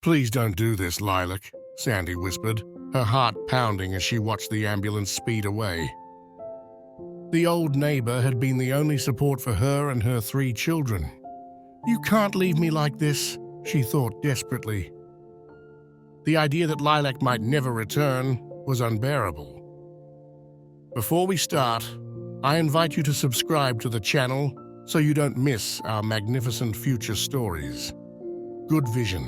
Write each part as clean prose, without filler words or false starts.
"Please don't do this, Lilac," Sandy whispered, her heart pounding as she watched the ambulance speed away. The old neighbor had been the only support for her and her 3 children. "You can't leave me like this," she thought desperately. The idea that Lilac might never return was unbearable. Before we start, I invite you to subscribe to the channel so you don't miss our magnificent future stories. Good vision.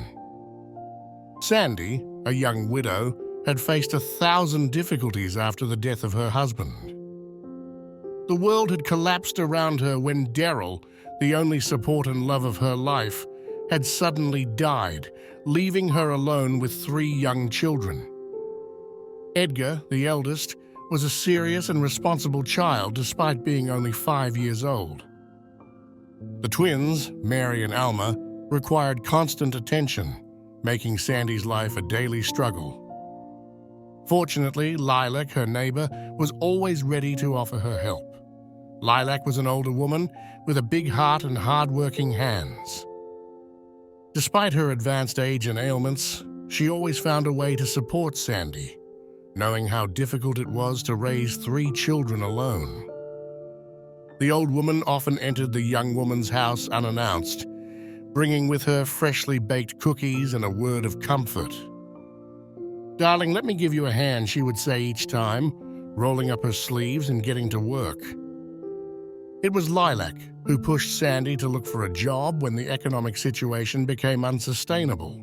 Sandy, a young widow, had faced 1,000 difficulties after the death of her husband. The world had collapsed around her when Daryl, the only support and love of her life, had suddenly died, leaving her alone with 3 young children. Edgar, the eldest, was a serious and responsible child despite being only 5 years old. The twins, Mary and Alma, required constant attention, making Sandy's life a daily struggle. Fortunately, Lilac, her neighbor, was always ready to offer her help. Lilac was an older woman with a big heart and hard-working hands. Despite her advanced age and ailments, she always found a way to support Sandy, knowing how difficult it was to raise 3 children alone. The old woman often entered the young woman's house unannounced, bringing with her freshly baked cookies and a word of comfort. "Darling, let me give you a hand," she would say each time, rolling up her sleeves and getting to work. It was Lilac who pushed Sandy to look for a job when the economic situation became unsustainable.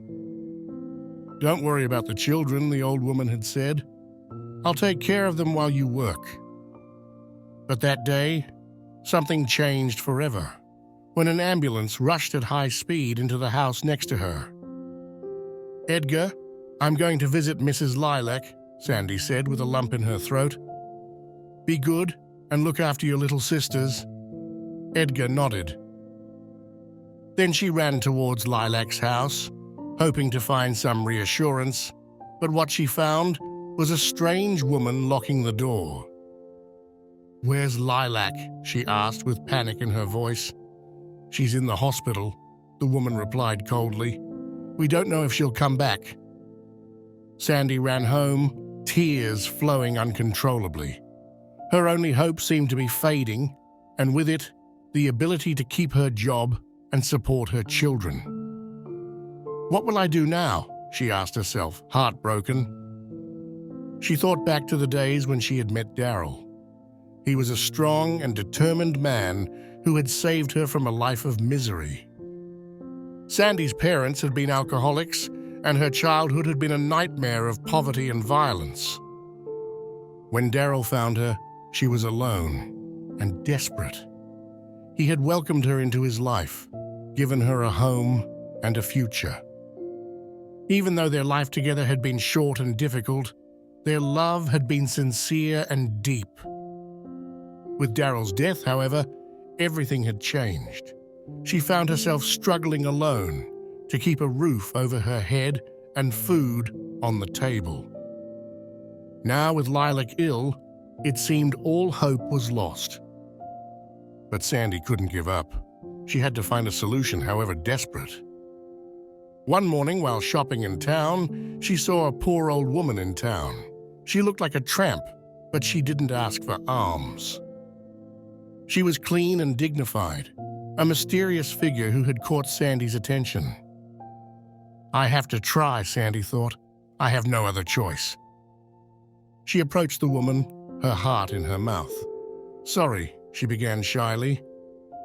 "Don't worry about the children," the old woman had said. "I'll take care of them while you work." But that day, something changed forever when an ambulance rushed at high speed into the house next to her. "Edgar, I'm going to visit Mrs. Lilac," Sandy said with a lump in her throat. "Be good and look after your little sisters." Edgar nodded. Then she ran towards Lilac's house, hoping to find some reassurance, but what she found was a strange woman locking the door. "Where's Lilac?" she asked with panic in her voice. "She's in the hospital," the woman replied coldly. "We don't know if she'll come back." Sandy ran home, tears flowing uncontrollably. Her only hope seemed to be fading, and with it, the ability to keep her job and support her children. "What will I do now?" she asked herself, heartbroken. She thought back to the days when she had met Daryl. He was a strong and determined man who had saved her from a life of misery. Sandy's parents had been alcoholics, and her childhood had been a nightmare of poverty and violence. When Daryl found her, she was alone and desperate. He had welcomed her into his life, given her a home and a future. Even though their life together had been short and difficult, their love had been sincere and deep. With Daryl's death, however, everything had changed. She found herself struggling alone to keep a roof over her head and food on the table. Now, with Lilac ill, it seemed all hope was lost. But Sandy couldn't give up. She had to find a solution, however desperate. One morning, while shopping in town, she saw a poor old woman in town. She looked like a tramp, but she didn't ask for alms. She was clean and dignified, a mysterious figure who had caught Sandy's attention. "I have to try," Sandy thought. "I have no other choice." She approached the woman, her heart in her mouth. "Sorry," she began shyly.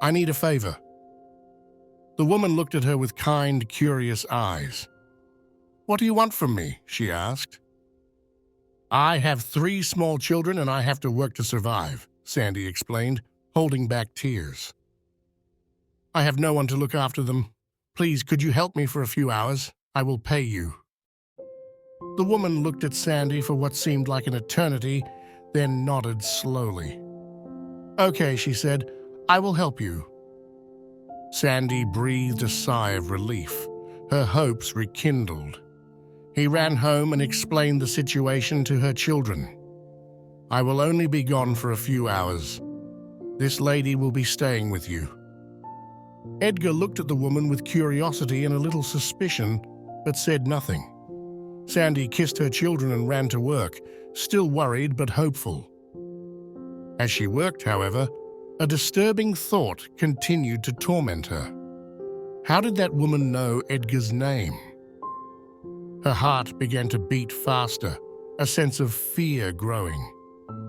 "I need a favor." The woman looked at her with kind, curious eyes. "What do you want from me?" she asked. "I have 3 small children and I have to work to survive," Sandy explained, holding back tears. "I have no one to look after them. Please, could you help me for a few hours? I will pay you." The woman looked at Sandy for what seemed like an eternity, then nodded slowly. "Okay," she said, "I will help you." Sandy breathed a sigh of relief, her hopes rekindled. He ran home and explained the situation to her children. "I will only be gone for a few hours. This lady will be staying with you." Edgar looked at the woman with curiosity and a little suspicion, but said nothing. Sandy kissed her children and ran to work, still worried but hopeful. As she worked, however, a disturbing thought continued to torment her. How did that woman know Edgar's name? Her heart began to beat faster, a sense of fear growing.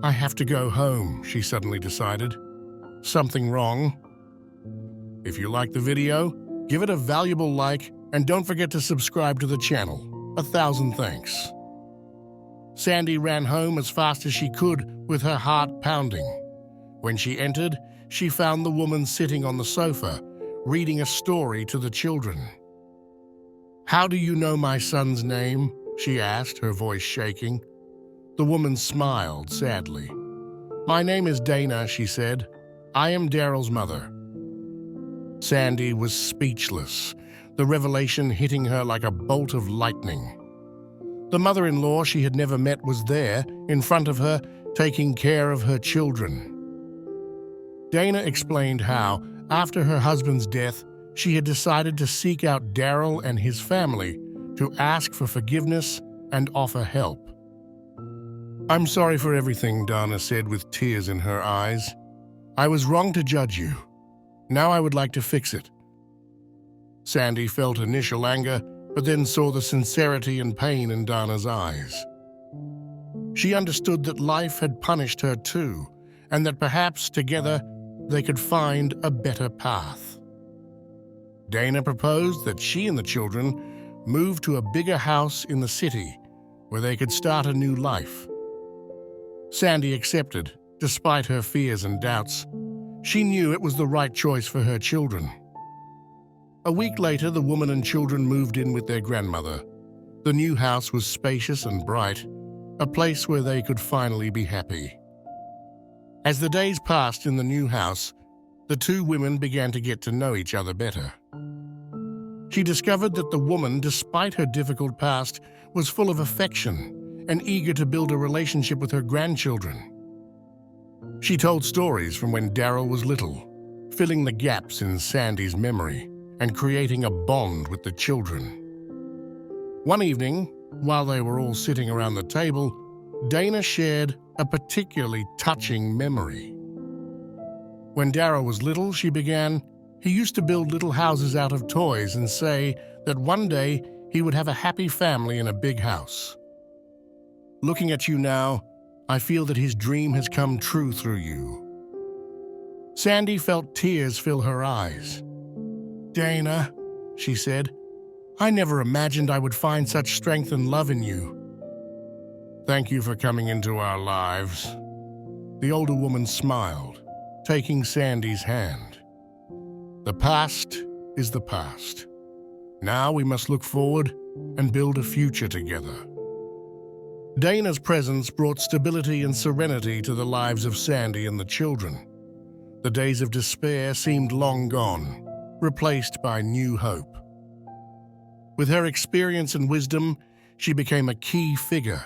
I have to go home, she suddenly decided. Something wrong? If you liked the video, give it a valuable like and don't forget to subscribe to the channel. 1,000 thanks. Sandy ran home as fast as she could with her heart pounding. When she entered, she found the woman sitting on the sofa, reading a story to the children. How do you know my son's name? She asked, her voice shaking. The woman smiled sadly. My name is Dana, she said. I am Daryl's mother. Sandy was speechless, the revelation hitting her like a bolt of lightning. The mother-in-law she had never met was there, in front of her, taking care of her children. Dana explained how, after her husband's death, she had decided to seek out Daryl and his family to ask for forgiveness and offer help. I'm sorry for everything, Dana said with tears in her eyes. I was wrong to judge you. Now I would like to fix it. Sandy felt initial anger, but then saw the sincerity and pain in Dana's eyes. She understood that life had punished her too, and that perhaps together they could find a better path. Dana proposed that she and the children move to a bigger house in the city where they could start a new life. Sandy accepted, despite her fears and doubts. She knew it was the right choice for her children. A week later, the woman and children moved in with their grandmother. The new house was spacious and bright, a place where they could finally be happy. As the days passed in the new house, the two women began to get to know each other better. She discovered that the woman, despite her difficult past, was full of affection and eager to build a relationship with her grandchildren. She told stories from when Daryl was little, filling the gaps in Sandy's memory and creating a bond with the children. One evening, while they were all sitting around the table, Dana shared a particularly touching memory. When Daryl was little, she began, he used to build little houses out of toys and say that one day he would have a happy family in a big house. Looking at you now, I feel that his dream has come true through you. Sandy felt tears fill her eyes. Dana, she said, I never imagined I would find such strength and love in you. Thank you for coming into our lives. The older woman smiled, taking Sandy's hand. The past is the past. Now we must look forward and build a future together. Dana's presence brought stability and serenity to the lives of Sandy and the children. The days of despair seemed long gone, replaced by new hope. With her experience and wisdom, she became a key figure,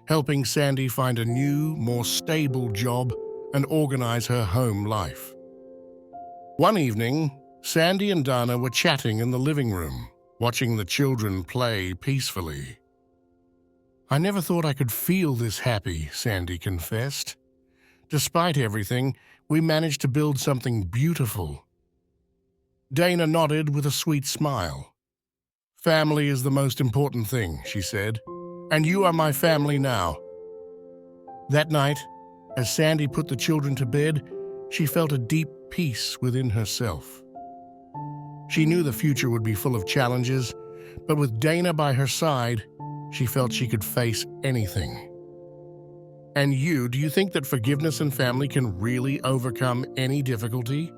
helping Sandy find a new, more stable job and organize her home life. One evening, Sandy and Dana were chatting in the living room, watching the children play peacefully. I never thought I could feel this happy, Sandy confessed. Despite everything, we managed to build something beautiful. Dana nodded with a sweet smile. Family is the most important thing, she said, and you are my family now. That night, as Sandy put the children to bed, she felt a deep peace within herself. She knew the future would be full of challenges, but with Dana by her side, she felt she could face anything. And you, do you think that forgiveness and family can really overcome any difficulty?